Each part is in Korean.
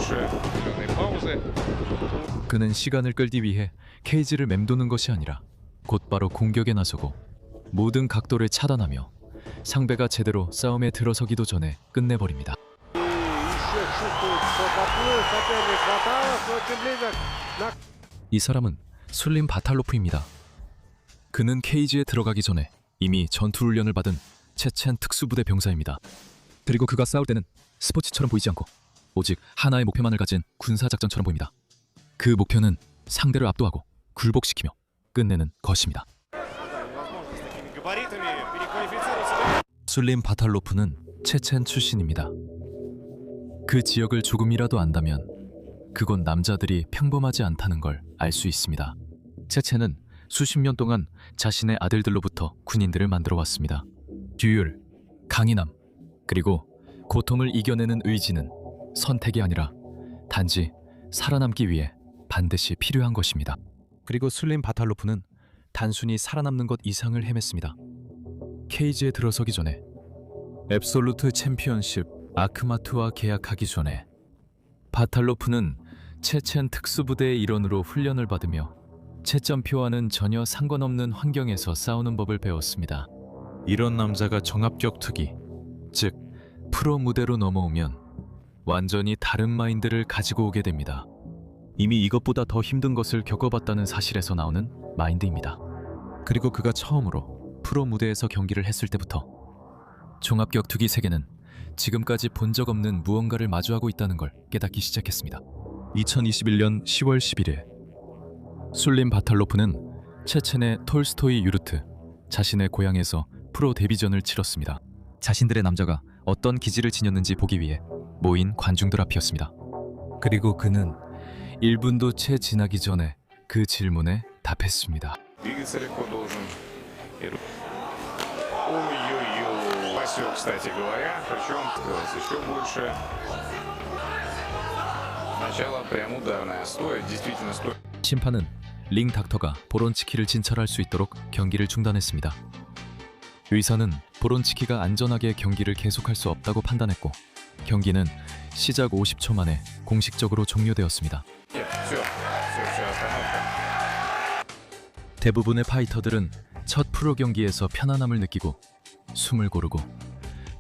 больше определенные паузы. 그는 시간을 끌기 위해 케이지를 맴도는 것이 아니라 곧바로 공격에 나서고 모든 각도를 차단하며 상대가 제대로 싸움에 들어서기도 전에 끝내버립니다. И еще чувствует, что подплыл соперник Баталов, но очень близок. 이 사람은 술림 바탈로프입니다. 그는 케이지에 들어가기 전에 이미 전투훈련을 받은 체첸 특수부대 병사입니다. 그리고 그가 싸울 때는 스포츠처럼 보이지 않고 오직 하나의 목표만을 가진 군사작전처럼 보입니다. 그 목표는 상대를 압도하고 굴복시키며 끝내는 것입니다. 술림 바탈로프는 체첸 출신입니다. 그 지역을 조금이라도 안다면 그곳 남자들이 평범하지 않다는 걸 알 수 있습니다. 체첸은 수십 년 동안 자신의 아들들로부터 군인들을 만들어 왔습니다. 규율, 강인함, 그리고 고통을 이겨내는 의지는 선택이 아니라 단지 살아남기 위해 반드시 필요한 것입니다. 그리고 술림 바탈로프는 단순히 살아남는 것 이상을 해냈습니다. 케이지에 들어서기 전에 앱솔루트 챔피언십 아크마트와 계약하기 전에 바탈로프는 체첸 특수부대의 일원으로 훈련을 받으며 채점표와는 전혀 상관없는 환경에서 싸우는 법을 배웠습니다. 이런 남자가 정합격 투기, 즉 프로 무대로 넘어오면 완전히 다른 마인드를 가지고 오게 됩니다. 이미 이것보다 더 힘든 것을 겪어봤다는 사실에서 나오는 마인드입니다. 그리고 그가 처음으로 프로 무대에서 경기를 했을 때부터 종합격 투기 세계는 지금까지 본 적 없는 무언가를 마주하고 있다는 걸 깨닫기 시작했습니다. 2021년 10월 11일 술림 바탈로프는 체첸의 톨스토이 유르트, 자신의 고향에서 프로 데뷔전을 치렀습니다. 자신들의 남자가 어떤 기질을 지녔는지 보기 위해 모인 관중들 앞이었습니다. 그리고 그는 1분도 채 지나기 전에 그 질문에 답했습니다. Двигаться легко должен. Ой-ой-ой. Спасибо, кстати говоря. Причем еще больше. Сначала прям ударная стоя. Действительно стоя. 심판은 링 닥터가 보론치키를 진찰할 수 있도록 경기를 중단했습니다. 의사는 보론치키가 안전하게 경기를 계속할 수 없다고 판단했고 경기는 시작 50초 만에 공식적으로 종료되었습니다. Нет, все, остановка. 대부분의 파이터들은 첫 프로 경기에서 편안함을 느끼고 숨을 고르고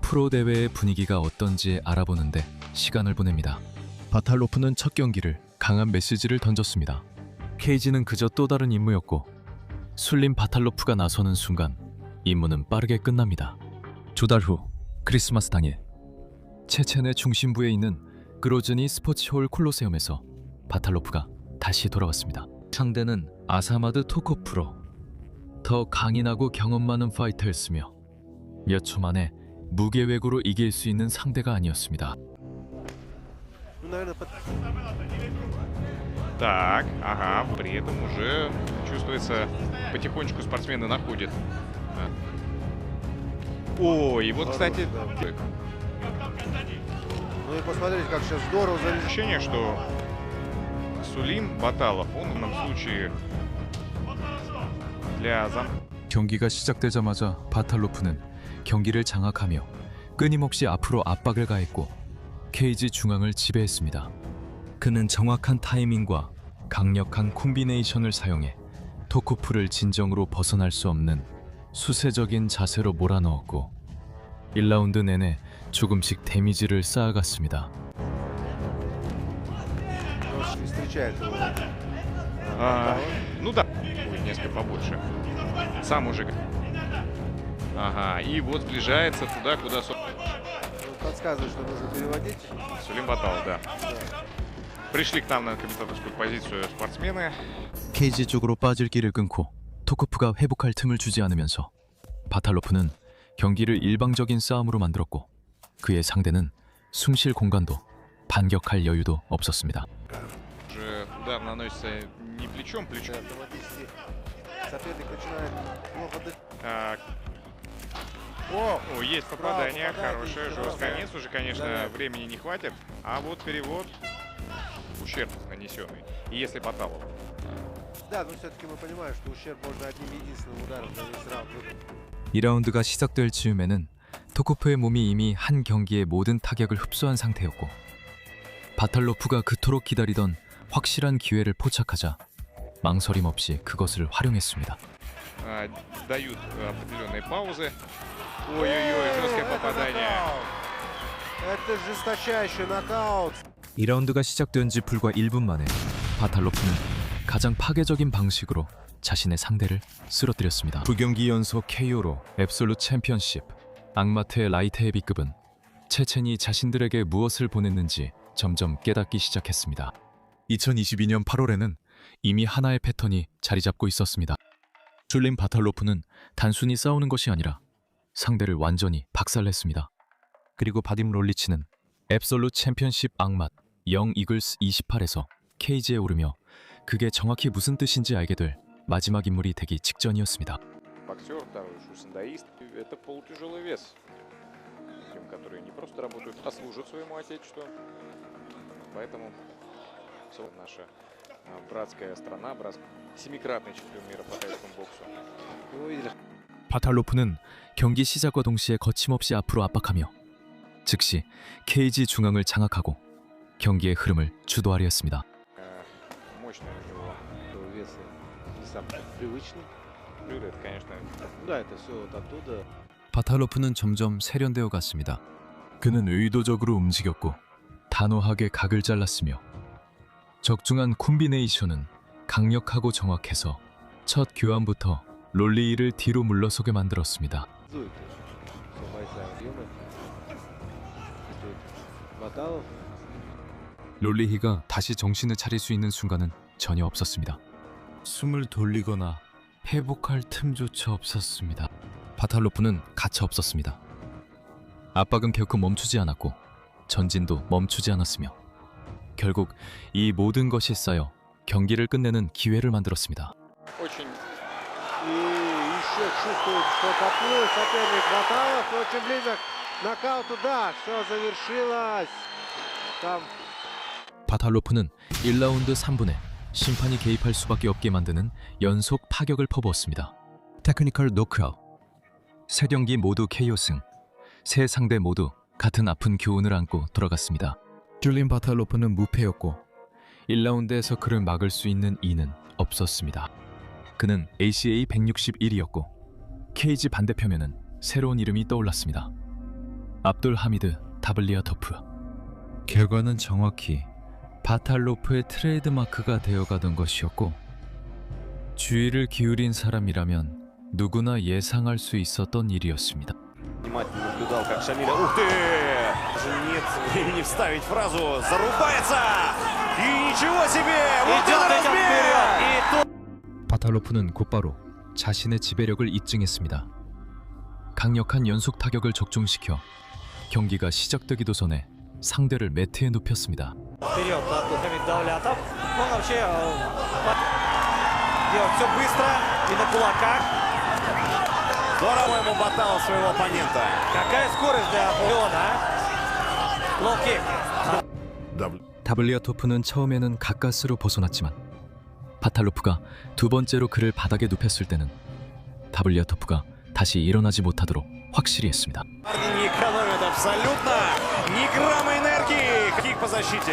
프로 대회의 분위기가 어떤지 알아보는데 시간을 보냅니다. 바탈로프는 첫 경기를 강한 메시지를 던졌습니다. 케이지는 그저 또 다른 임무였고 술림 바탈로프가 나서는 순간 임무는 빠르게 끝납니다. 두 달 후 크리스마스 당일 체첸의 중심부에 있는 그로즈니 스포츠홀 콜로세움에서 바탈로프가 다시 돌아왔습니다. 상대는 아사마드 토코프로. 더 강인하고 경험 많은 파이터였으며 몇 초 만에 무계획으로 이길 수 있는 상대가 아니었습니다. Ну, наверное, Так, ага, при этом уже чувствуется, потихонечку спортсмены находят. О, и вот, кстати, ну и посмотрите, как сейчас здорово залез. ощущение, что Сулим Баталов, он в данном случае для 경기가 시작되자마자 바탈로프는 경기를 장악하며 끊임없이 앞으로 압박을 가했고 케이지 중앙을 지배했습니다. 그는 정확한 타이밍과 강력한 콤비네이션을 사용해 토코프를 진정으로 벗어날 수 없는 수세적인 자세로 몰아넣었고 1라운드 내내 조금씩 데미지를 쌓아갔습니다. Немножечко встречает его. ну да, будет несколько побольше. Сам уже. Ага, и вот сближается туда, куда Подсказывает, что нужно переводить. Сулим Баталов, да. Пришли к нам на комментаторскую позицию спортсмены. 케이지 쪽으로 빠질 길을 끊고 토코프가 회복할 틈을 주지 않으면서 바탈로프는 경기를 일방적인 싸움으로 만들었고 그의 상대는 숨쉴 공간도 반격할 여유도 없었습니다. Уже удар наносится не плечом, плечом. Автоматически соперник начинает плохо дышать. Так. О, О, есть Справа попадание, попадает, хорошее, здорово. жесткое. Конец уже, конечно, Да. времени не хватит. А вот перевод, ущерб нанесенный. И если Баталов. да, но все-таки мы понимаем, что ущерб можно одним единственным ударом за весь раунд выполнить. 2라운드가 시작될 즈음에는 토코프의 몸이 이미 한 경기의 모든 타격을 흡수한 상태였고 바탈로프가 그토록 기다리던 확실한 기회를 포착하자 망설임 없이 그것을 활용했습니다. Дают определенные паузы. Ой-ой-ой, жесткое попадание. Это жесточайший нокаут. 2라운드가 시작된 지 불과 1분 만에 바탈로프는 가장 파괴적인 방식으로 자신의 상대를 쓰러뜨렸습니다. 부경기 연속 KO로 앱솔루트 챔피언십 앙마트의 라이트 헤비급은 체첸이 자신들에게 무엇을 보냈는지 점점 깨닫기 시작했습니다. 2022년 8월에는 이미 하나의 패턴이 자리 잡고 있었습니다. 줄린 바탈로프는 단순히 싸우는 것이 아니라 상대를 완전히 박살냈습니다. 그리고 바딤 롤리치는 앱솔루트 챔피언십 앙맛 영 이글스 28에서 케이지에 오르며 그게 정확히 무슨 뜻인지 알게 될 마지막 인물이 되기 직전이었습니다. Боксер, второй шусандаист. Это полутяжелый вес. Тем, которые не просто работают, а служат своему отечеству. Поэтому наша братская страна, семикратный чемпион мира по тайскому боксу. Вы видели? 바탈로프는 경기 시작과 동시에 거침없이 앞으로 압박하며 즉시 케이지 중앙을 장악하고 경기의 흐름을 주도하려 했습니다. Мощный у него Этого веса не самый привычный. блюдо, это, конечно, Да, это все вот оттуда. 바탈로프는 점점 세련되어 갔습니다. 그는 의도적으로 움직였고 단호하게 각을 잘랐으며 적중한 콤비네이션은 강력하고 정확해서 첫 교환부터 롤리를 뒤로 물러서게 만들었습니다. Дует очень. Все бойцы объемы. Тут Баталов. 롤리히가 다시 정신을 차릴 수 있는 순간은 전혀 없었습니다. 숨을 돌리거나 회복할 틈조차 없었습니다. 바탈로프는 가차 없었습니다. 압박은 결코 멈추지 않았고 전진도 멈추지 않았으며 결국 이 모든 것이 쌓여 경기를 끝내는 기회를 만들었습니다. очень И еще чувствует, что поплыл соперник Баталов. Очень близок к нокауту. Да, все завершилось. Там 바탈로프는 1라운드 3분에 심판이 개입할 수밖에 없게 만드는 연속 파격을 퍼부었습니다. 테크니컬 노크아웃. 세 경기 모두 KO 승. 세 상대 모두 같은 아픈 교훈을 안고 돌아갔습니다. 줄린 바탈로프는 무패였고 1라운드에서 그를 막을 수 있는 이는 없었습니다. 그는 ACA 161이었고 케이지 반대편에는 새로운 이름이 떠올랐습니다. 압돌 하미드 다블리아토프. 결과는 정확히 바탈로프의 트레이드마크가 되어가던 것이었고 주의를 기울인 사람이라면 누구나 예상할 수 있었던 일이었습니다. Внимательно наблюдал, как Шамиля... Ух ты! Даже нет времени вставить фразу. Зарубается! И ничего себе! Вот это размер! 바탈로프는 곧바로 자신의 지배력을 입증했습니다. 강력한 연속 타격을 적중시켜 경기가 시작되기도 전에 상대를 매트에 눕혔습니다. Вперед, Абдулхамид Давлятов. Он вообще делает все быстро и на кулаках. Здорово ему ботал своего оппонента. Какая скорость для Леона, Лоу-кик. 다블리아토프는 처음에는 가까스로 벗어났지만 바탈로프가 두 번째로 그를 바닥에 눕혔을 때는 다블리아토프가 다시 일어나지 못하도록 확실히 했습니다. Не экономит абсолютно. Ни грамма энергии. Кик по защите.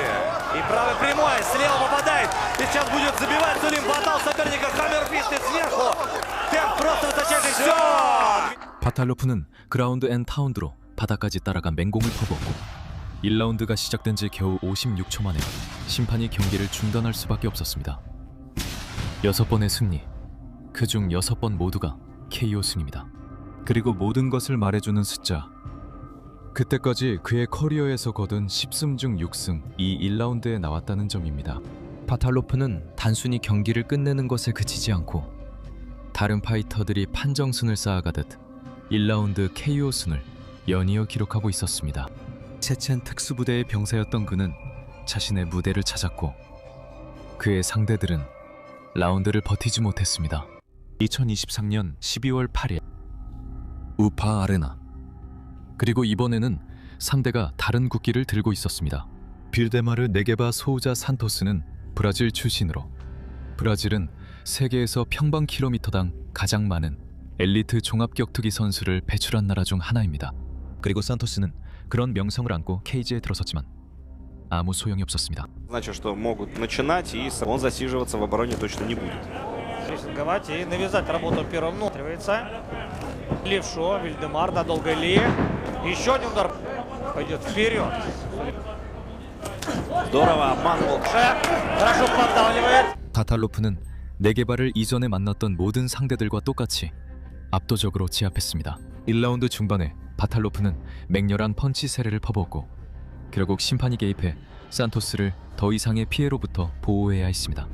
И правый прямой, слева попадает. И сейчас будет забивать Сулим Батал соперника. Хаммерфисты сверху. Темп просто высочайший. Все! 바탈로프는 그라운드 앤 파운드로 바닥까지 따라간 맹공을 퍼부었고 1라운드가 시작된 지 겨우 56초 만에 심판이 경기를 중단할 수밖에 없었습니다. 6번의 승리, 그중 6번 모두가 KO 승입니다. 그리고 모든 것을 말해주는 숫자. 그때까지 그의 커리어에서 거둔 10승 중 6승 이 1라운드에 나왔다는 점입니다. 바탈로프는 단순히 경기를 끝내는 것에 그치지 않고 다른 파이터들이 판정순을 쌓아가듯 1라운드 KO 순을 연이어 기록하고 있었습니다. 체첸 특수부대의 병사였던 그는 자신의 무대를 찾았고 그의 상대들은 라운드를 버티지 못했습니다. 2023년 12월 8일 우파 아레나. 그리고 이번에는 상대가 다른 국기를 들고 있었습니다. 빌데마르 네게바 소우자 산토스는 브라질 출신으로 브라질은 세계에서 평방 킬로미터당 가장 많은 엘리트 종합격투기 선수를 배출한 나라 중 하나입니다. 그리고 산토스는 그런 명성을 안고 케이지에 들어섰지만 아무 소용이 없었습니다. Значит, что могут начинать, и он засиживаться в обороне точно не будет. Прессинговать и навязать работу первым. Ну, отривается. Левшо, Вильдемар, надолго Ли. Еще один удар. Пойдет вперед. Здорово обманул. Хорошо поддавливает. 바탈로프는 네게바를 이전에 만났던 모든 상대들과 똑같이 압도적으로 제압했습니다. 1라운드 중반에 바탈로프는 맹렬한 펀치 세례를 퍼부었고 결국 심판이 개입해 산토스를 더 이상의 피해로부터 보호해야 했습니다.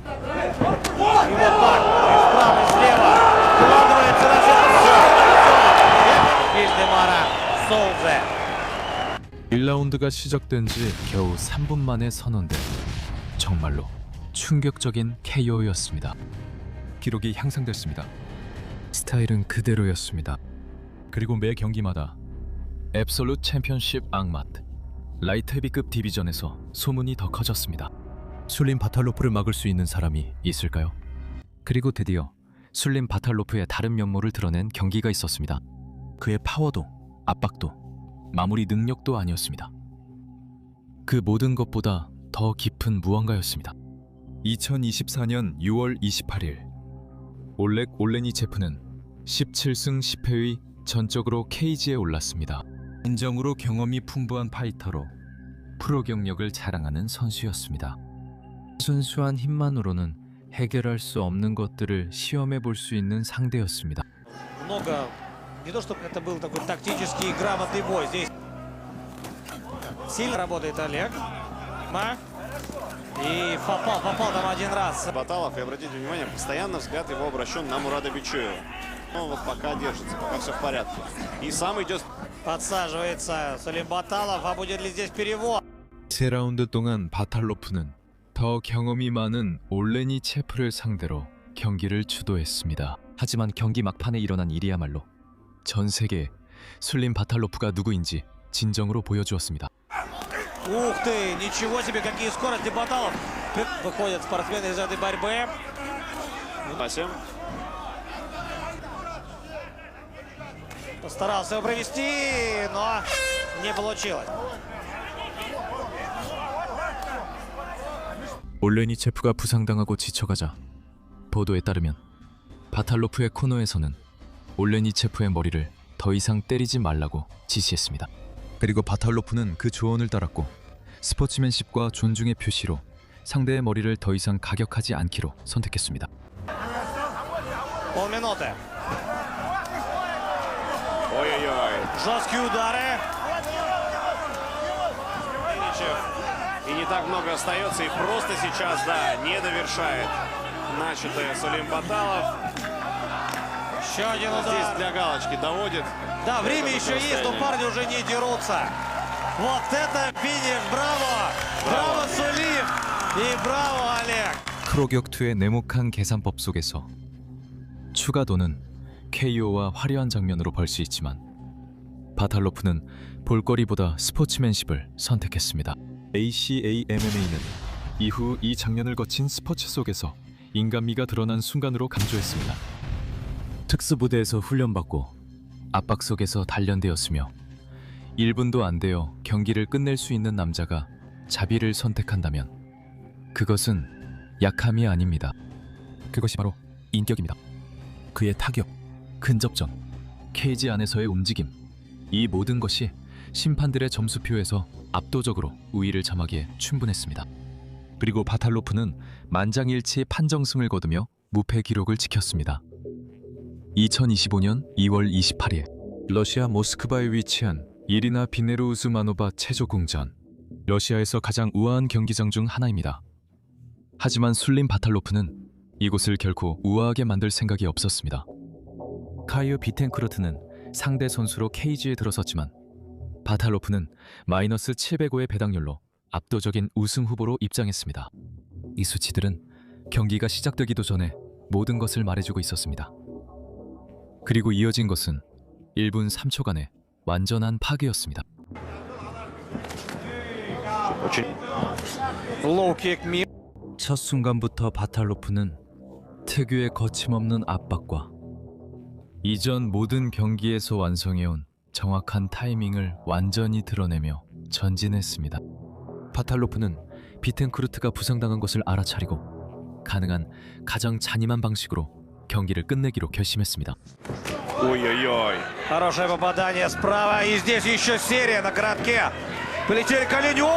И вот так. И справа, и слева. Вкладывается на все. Вильдемара. Соузе. 1라운드가 시작된 지 겨우 3분 만에 선언된 정말로 충격적인 KO였습니다. 기록이 향상됐습니다. 스타일은 그대로였습니다. 그리고 매 경기마다 앱솔루트 챔피언십 앙맛 라이트 헤비급 디비전에서 소문이 더 커졌습니다. 술림 바탈로프를 막을 수 있는 사람이 있을까요? 그리고 드디어 술림 바탈로프의 다른 면모를 드러낸 경기가 있었습니다. 그의 파워도 압박도 마무리 능력도 아니었습니다. 그 모든 것보다 더 깊은 무언가였습니다. 2024년 6월 28일 올렉 올레니체프는 17승 10패의 전적으로 케이지에 올랐습니다. 인정으로 경험이 풍부한 파이터로 프로 경력을 자랑하는 선수였습니다. 순수한 힘만으로는 해결할 수 없는 것들을 시험해 볼 수 있는 상대였습니다. Много. Не то, чтобы это был такой тактический и грамотный бой. Здесь сильно работает Олег. И попал там один раз. Баталов, и обратите внимание, постоянно взгляд его обращен на Мурада Бичуева. Он вот пока держится, пока все в порядке. И сам идет. Подсаживается Сулим Баталов. А будет ли здесь перевод? 3라운드 동안 바탈로프는 더 경험이 많은 올레니체프를 상대로 경기를 주도했습니다. 하지만 경기 막판에 일어난 일이야말로 전 세계에 술림 바탈로프가 누구인지 진정으로 보여주었습니다. Ух ты! Ничего себе, какие скорости Баталов! Выходят спортсмены из этой борьбы. Вася. Постарался его провести, но не получилось. 올레니체프가 부상당하고 지쳐가자 보도에 따르면 바탈로프의 코너에서는 올레니체프의 머리를 더 이상 때리지 말라고 지시했습니다. 그리고 바탈로프는 그 조언을 따랐고 스포츠맨십과 존중의 표시로 상대의 머리를 더 이상 가격하지 않기로 선택했습니다. Полминуты. Ой-ой-ой. Жесткие удары. И не так много остается, и просто сейчас, да, не довершает начатое Сулим Баталов. Еще один Здесь удар. для галочки доводит. Да, время еще есть, но парни уже не дерутся. Вот это финиш, браво! Браво, Сулим! И браво, Олег! 크로 격투의 네모칸 계산법 속에서 추가도는 KO와 화려한 장면으로 벌 수 있지만 바탈로프는 볼거리보다 스포츠맨십을 선택했습니다. ACA MMA는 이후 이 장면을 거친 스포츠 속에서 인간미가 드러난 순간으로 강조했습니다. 특수부대에서 훈련받고 압박 속에서 단련되었으며 1분도 안 되어 경기를 끝낼 수 있는 남자가 자비를 선택한다면 그것은 약함이 아닙니다. 그것이 바로 인격입니다. 그의 타격, 근접전, 케이지 안에서의 움직임, 이 모든 것이 심판들의 점수표에서 압도적으로 우위를 점하기에 충분했습니다. 그리고 바탈로프는 만장일치 판정승을 거두며 무패 기록을 지켰습니다. 2025년 2월 28일 러시아 모스크바에 위치한 이리나 비네루우즈마노바 체조궁전, 러시아에서 가장 우아한 경기장 중 하나입니다. 하지만 술림 바탈로프는 이곳을 결코 우아하게 만들 생각이 없었습니다. 카이어 비텐크루트는 상대 선수로 케이지에 들어섰지만 바탈로프는 마이너스 705의 배당률로 압도적인 우승 후보로 입장했습니다. 이 수치들은 경기가 시작되기도 전에 모든 것을 말해주고 있었습니다. 그리고 이어진 것은 1분 3초간의 완전한 파괴였습니다. Лоу-кик. 첫 순간부터 바탈로프는 특유의 거침없는 압박과 이전 모든 경기에서 완성해온 정확한 타이밍을 완전히 드러내며 전진했습니다. 바탈로프는 비텐쿠르트가 부상당한 것을 알아차리고 가능한 가장 잔인한 방식으로 경기를 끝내기로 결심했습니다. Ой-ой-ой. Хорошее попадание справа. И здесь еще серия на коротке. Полетели колени. О!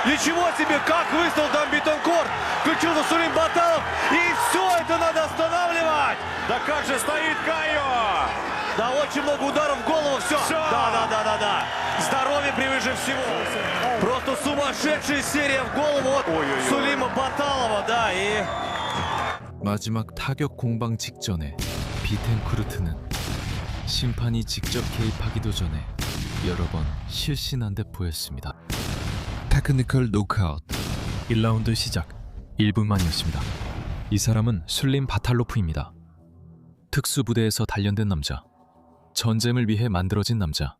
Ничего себе, как выставил там Бетанкур. Включился Сулим Баталов. И все это надо останавливать. Да как же стоит Кайо! Да, очень много ударов в голову. Все. Да. Здоровье превыше всего. Просто сумасшедшая серия в голову от Ой-ой-ой. Сулима Баталова. Да, и... 마지막 타격 공방 직전에 비텐쿠르트는 심판이 직접 개입하기도 전에 여러 번 실신한 듯 보였습니다. 테크니컬 노크아웃 1라운드 시작 1분 만이었습니다. 이 사람은 술림 바탈로프입니다. 특수부대에서 단련된 남자, 전쟁을 위해 만들어진 남자,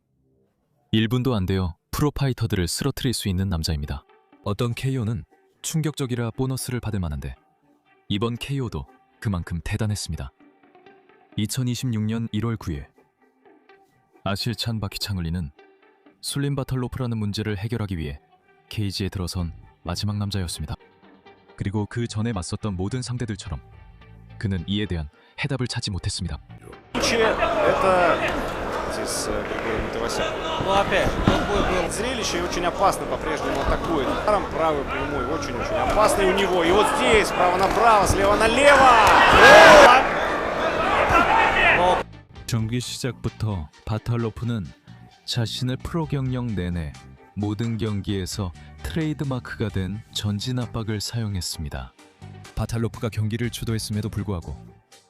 1분도 안 되어 프로파이터들을 쓰러뜨릴 수 있는 남자입니다. 어떤 KO는 충격적이라 보너스를 받을 만한데 이번 KO도 그만큼 대단했습니다. 2026년 1월 9일 아실찬 바키창을리는 술림 바탈로프라는 문제를 해결하기 위해 케이지에 들어선 마지막 남자였습니다. 그리고 그 전에 맞섰던 모든 상대들처럼 그는 이에 대한 해답을 찾지 못했습니다. Это здесь Григорий Матывасян. Ну опять, тот бой был. Зрелище и очень опасно по-прежнему атакует. Ударом правый прямой, очень-очень опасный у него. И вот здесь, справа направо, слева налево. 경기 시작부터 바탈로프는 자신의 프로 경력 내내 모든 경기에서 트레이드마크가 된 전진 압박을 사용했습니다. 바탈로프가 경기를 주도했음에도 불구하고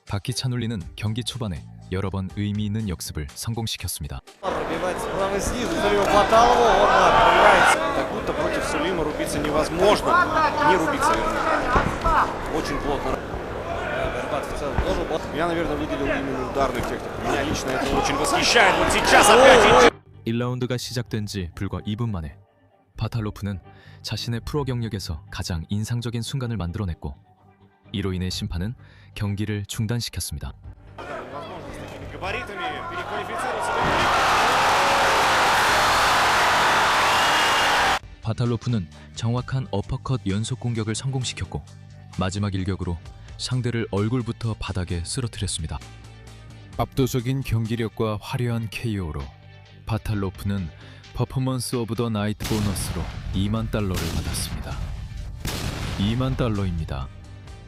바키찬울리는 경기 초반에 여러 번 의미 있는 역습을 성공시켰습니다. Пробивается правый снизу, Сулиму Баталову, он пробивается. Как будто против Сулима рубиться невозможно. Не рубиться, вернее. Очень плотно. Горбат в целом тоже был. Я, наверное, выделил именно ударную технику. Меня лично это очень восхищает. Вот сейчас опять 1라운드가 시작된 지 불과 2분 만에 바탈로프는 자신의 프로 경력에서 가장 인상적인 순간을 만들어냈고 이로 인해 심판은 경기를 중단시켰습니다. габаритами переквалифицироваться. 바탈로프는 정확한 어퍼컷 연속 공격을 성공시켰고 마지막 일격으로 상대를 얼굴부터 바닥에 쓰러뜨렸습니다. 압도적인 경기력과 화려한 KO로 바탈로프는 퍼포먼스 오브 더 나이트 보너스로 2만 달러를 받았습니다. 2만 달러입니다.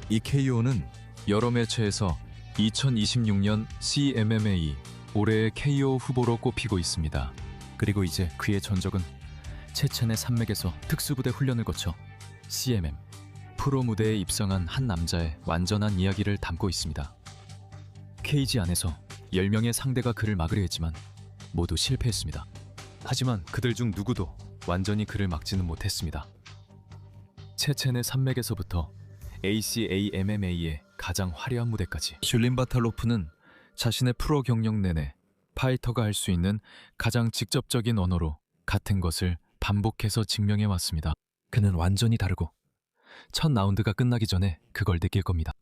이 KO는 여러 매체에서 2026년 CMMA 올해의 KO 후보로 꼽히고 있습니다. 그리고 이제 그의 전적은 체첸의 산맥에서 특수부대 훈련을 거쳐 CMM 프로 무대에 입성한 한 남자의 완전한 이야기를 담고 있습니다. 케이지 안에서 10명의 상대가 그를 막으려 했지만 모두 실패했습니다. 하지만 그들 중 누구도 완전히 그를 막지는 못했습니다. 체첸의 산맥에서부터 ACAMMA의 가장 화려한 무대까지 슐림 바탈로프는 자신의 프로 경력 내내 파이터가 할 수 있는 가장 직접적인 언어로 같은 것을 반복해서 증명해 왔습니다. 그는 완전히 다르고 첫 라운드가 끝나기 전에 그걸 느낄 겁니다.